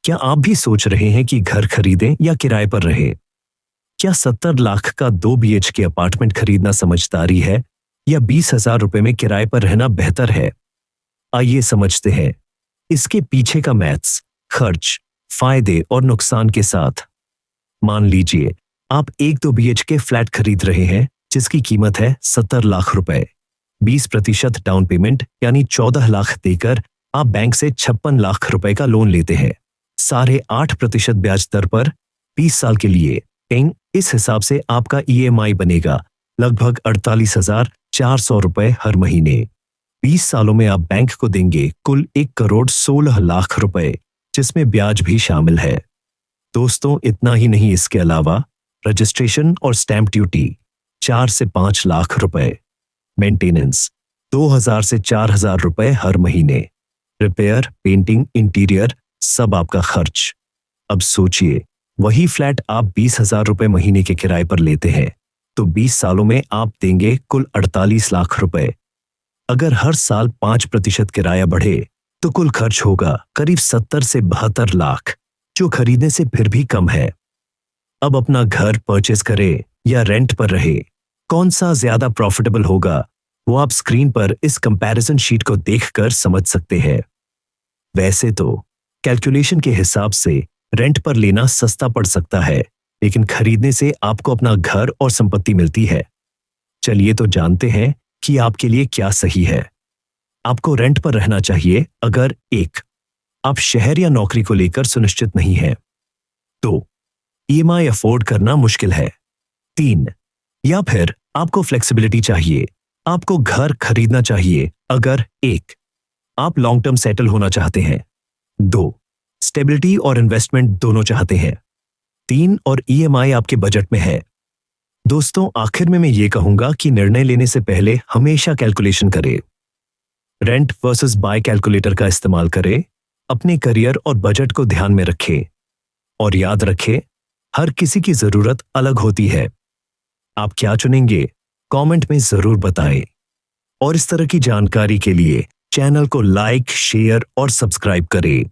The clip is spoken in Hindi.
क्या आप भी सोच रहे हैं कि घर खरीदें या किराए पर रहें? क्या 70 लाख का 2 बीएचके अपार्टमेंट खरीदना समझदारी है या 20,000 रुपए में किराए पर रहना बेहतर है? आइए समझते हैं इसके पीछे का मैथ्स, खर्च, फायदे और नुकसान के साथ। मान लीजिए आप एक 2 बीएचके फ्लैट खरीद रहे हैं जिसकी कीमत है 70 लाख रुपए। 20% डाउन पेमेंट यानी 14 लाख देकर आप बैंक से 56 लाख रुपए का लोन लेते हैं। 8.5% ब्याज दर पर 20 साल के लिए। इस हिसाब से आपका ईएमआई बनेगा लगभग 48,400 रुपए हर महीने। 20 सालों में आप बैंक को देंगे कुल 1,16,00,000 रुपए, जिसमें ब्याज भी शामिल है। दोस्तों, इतना ही नहीं, इसके अलावा रजिस्ट्रेशन और स्टैंप ड्यूटी 4 से 5 लाख रुपए, मेंटेनेंस 2,000 से 4,000 रुपए हर महीने, रिपेयर, पेंटिंग, इंटीरियर सब आपका खर्च। अब सोचिए, वही फ्लैट आप 20,000 रुपए महीने के किराए पर लेते हैं तो 20 सालों में आप देंगे कुल 48 लाख रुपए। अगर हर साल 5% किराया बढ़े तो कुल खर्च होगा करीब 70 से 72 लाख, जो खरीदने से फिर भी कम है। अब अपना घर परचेस करें या रेंट पर रहे, कौन सा ज्यादा प्रॉफिटेबल होगा वो आप स्क्रीन पर इस कंपैरिजन शीट को देखकर समझ सकते हैं। वैसे तो कैलकुलेशन के हिसाब से रेंट पर लेना सस्ता पड़ सकता है, लेकिन खरीदने से आपको अपना घर और संपत्ति मिलती है। चलिए तो जानते हैं कि आपके लिए क्या सही है। आपको रेंट पर रहना चाहिए अगर 1. आप शहर या नौकरी को लेकर सुनिश्चित नहीं हैं। 2. ईएमआई अफोर्ड करना मुश्किल है। 3. या फिर आपको फ्लेक्सिबिलिटी चाहिए, आपको घर खरीदना चाहिए अगर 1. आप लॉन्ग टर्म सेटल होना चाहते हैं। 2. स्टेबिलिटी और इन्वेस्टमेंट दोनों चाहते हैं। 3. और ईएमआई आपके बजट में है। दोस्तों, आखिर में मैं ये कहूंगा कि निर्णय लेने से पहले हमेशा कैलकुलेशन करें। रेंट वर्सेस बाय कैलकुलेटर का इस्तेमाल करें, अपने करियर और बजट को ध्यान में रखें और याद रखें, हर किसी की जरूरत अलग होती है। आप क्या चुनेंगे, कमेंट में जरूर बताएं। और इस तरह की जानकारी के लिए चैनल को लाइक, शेयर और सब्सक्राइब करें।